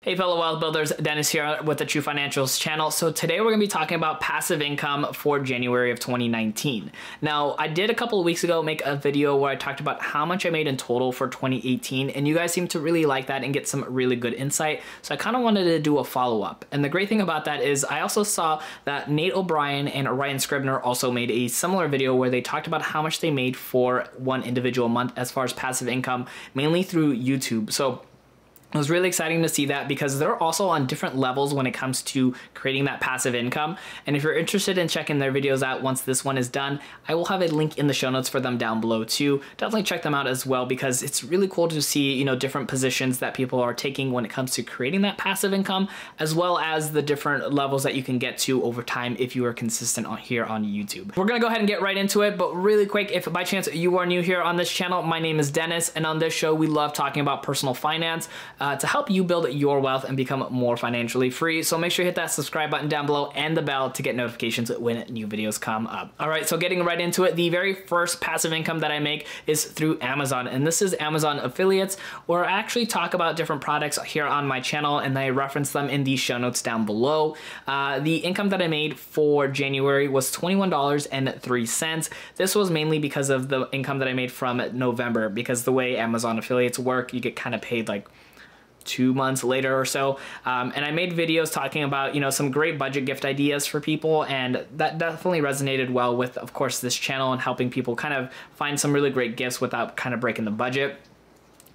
Hey fellow wealth builders, Dennis here with the True Financials channel. So today we're going to be talking about passive income for January of 2019. Now, I did a couple of weeks ago make a video where I talked about how much I made in total for 2018, and you guys seem to really like that and get some really good insight. So I kind of wanted to do a follow-up. And the great thing about that is I also saw that Nate O'Brien and Ryan Scribner also made a similar video where they talked about how much they made for one individual month as far as passive income, mainly through YouTube. So it was really exciting to see that because they're also on different levels when it comes to creating that passive income. And if you're interested in checking their videos out once this one is done, I will have a link in the show notes for them down below too. Definitely check them out as well because it's really cool to see, you know, different positions that people are taking when it comes to creating that passive income, as well as the different levels that you can get to over time if you are consistent on here on YouTube. We're gonna go ahead and get right into it, but really quick, if by chance you are new here on this channel, my name is Dennis, and on this show we love talking about personal finance to help you build your wealth and become more financially free. So make sure you hit that subscribe button down below and the bell to get notifications when new videos come up. All right, so getting right into it, the very first passive income that I make is through Amazon, and this is Amazon affiliates, where I actually talk about different products here on my channel and I reference them in the show notes down below. The income that I made for January was $21.03. This was mainly because of the income that I made from November, because the way Amazon affiliates work, you get kind of paid like 2 months later or so. And I made videos talking about, you know, some great budget gift ideas for people, and that definitely resonated well with, of course, this channel and helping people kind of find some really great gifts without kind of breaking the budget.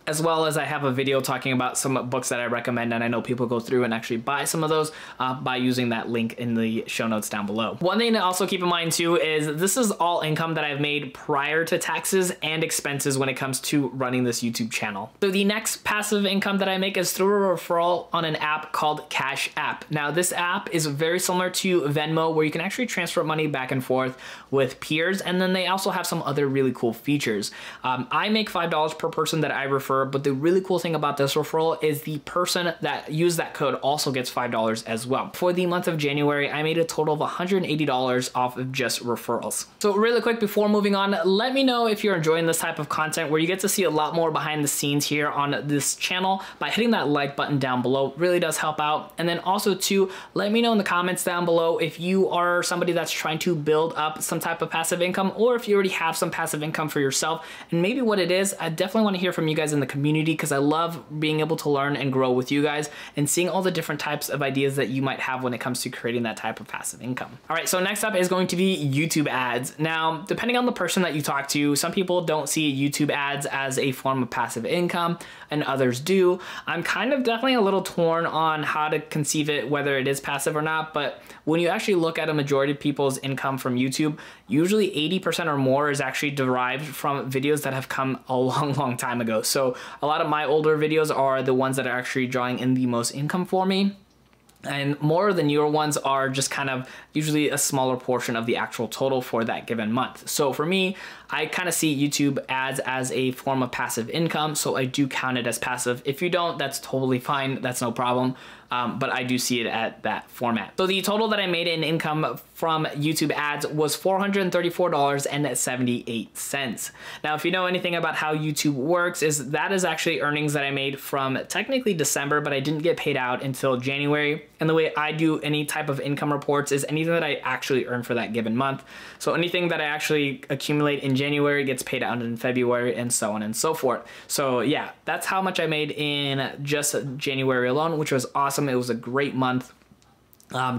As well as I have a video talking about some books that I recommend, and I know people go through and actually buy some of those by using that link in the show notes down below. One thing to also keep in mind too is this is all income that I've made prior to taxes and expenses when it comes to running this YouTube channel. So the next passive income that I make is through a referral on an app called Cash App. Now this app is very similar to Venmo, where you can actually transfer money back and forth with peers, and then they also have some other really cool features. I make $5 per person that I refer, but the really cool thing about this referral is the person that used that code also gets $5 as well. For the month of January, I made a total of $180 off of just referrals. So really quick before moving on, let me know if you're enjoying this type of content where you get to see a lot more behind the scenes here on this channel by hitting that like button down below. It really does help out. And then also too, let me know in the comments down below if you are somebody that's trying to build up some type of passive income, or if you already have some passive income for yourself and maybe what it is. I definitely want to hear from you guys in the community because I love being able to learn and grow with you guys and seeing all the different types of ideas that you might have when it comes to creating that type of passive income. All right, so next up is going to be YouTube ads. Now, depending on the person that you talk to, some people don't see YouTube ads as a form of passive income and others do. I'm kind of definitely a little torn on how to conceive it, whether it is passive or not, but when you actually look at a majority of people's income from YouTube, usually 80% or more is actually derived from videos that have come a long time ago. So a lot of my older videos are the ones that are actually drawing in the most income for me. And more of the newer ones are just kind of usually a smaller portion of the actual total for that given month. So for me, I kind of see YouTube ads as a form of passive income. So I do count it as passive. If you don't, that's totally fine. That's no problem. But I do see it at that format. So the total that I made in income from YouTube ads was $434.78. Now, if you know anything about how YouTube works, that is actually earnings that I made from technically December, but I didn't get paid out until January. And the way I do any type of income reports is anything that I actually earn for that given month. So anything that I actually accumulate in January gets paid out in February, and so on and so forth. So yeah, that's how much I made in just January alone, which was awesome. It was a great month.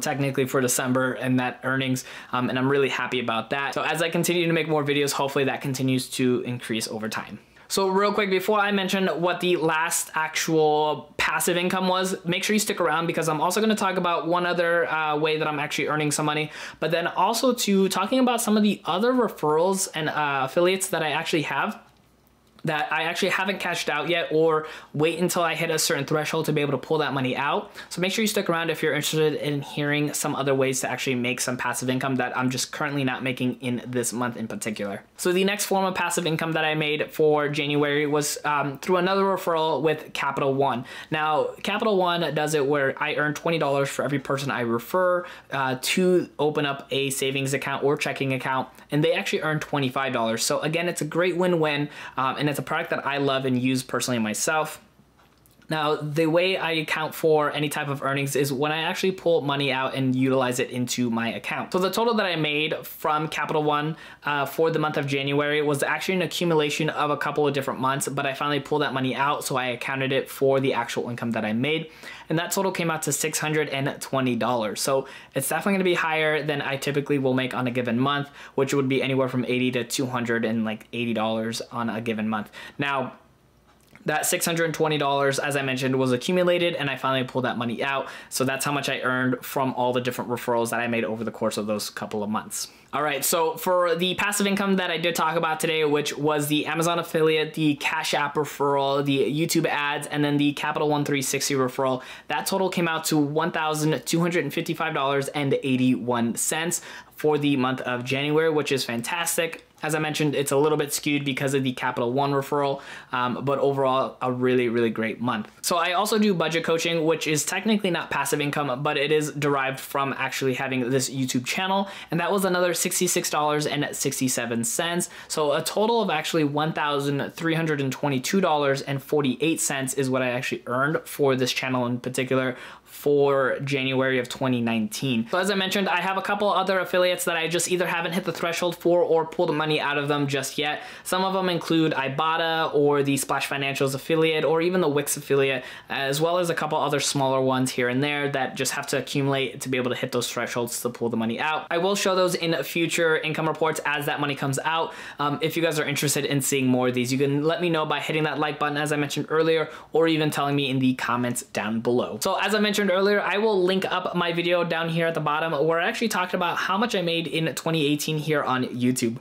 Technically for December and that earnings, and I'm really happy about that. So as I continue to make more videos, hopefully that continues to increase over time. So real quick, before I mention what the last actual passive income was, make sure you stick around because I'm also going to talk about one other way that I'm actually earning some money, but then also to talking about some of the other referrals and affiliates that I actually have that I actually haven't cashed out yet, or wait until I hit a certain threshold to be able to pull that money out. So make sure you stick around if you're interested in hearing some other ways to actually make some passive income that I'm just currently not making in this month in particular. So the next form of passive income that I made for January was through another referral with Capital One. Now, Capital One does it where I earn $20 for every person I refer to open up a savings account or checking account, and they actually earn $25. So again, it's a great win-win, and it's a product that I love and use personally myself. Now, the way I account for any type of earnings is when I actually pull money out and utilize it into my account. So the total that I made from Capital One for the month of January was actually an accumulation of a couple of different months, but I finally pulled that money out, so I accounted it for the actual income that I made. And that total came out to $620. So it's definitely gonna be higher than I typically will make on a given month, which would be anywhere from $80 to $280 on a given month. Now, that $620, as I mentioned, was accumulated, and I finally pulled that money out. So that's how much I earned from all the different referrals that I made over the course of those couple of months. All right, so for the passive income that I did talk about today, which was the Amazon affiliate, the Cash App referral, the YouTube ads, and then the Capital One 360 referral, that total came out to $1,255.81 for the month of January, which is fantastic. As I mentioned, it's a little bit skewed because of the Capital One referral, but overall, a really, really great month. So I also do budget coaching, which is technically not passive income, but it is derived from actually having this YouTube channel. And that was another $66.67. So a total of actually $1,322.48 is what I actually earned for this channel in particular for January of 2019. So as I mentioned, I have a couple other affiliates that I just either haven't hit the threshold for or pulled money out of them just yet. Some of them include Ibotta or the Splash Financials affiliate or even the Wix affiliate, as well as a couple other smaller ones here and there that just have to accumulate to be able to hit those thresholds to pull the money out. I will show those in future income reports as that money comes out. If you guys are interested in seeing more of these, you can let me know by hitting that like button, as I mentioned earlier, or even telling me in the comments down below. So as I mentioned earlier, I will link up my video down here at the bottom where I actually talked about how much I made in 2018 here on YouTube.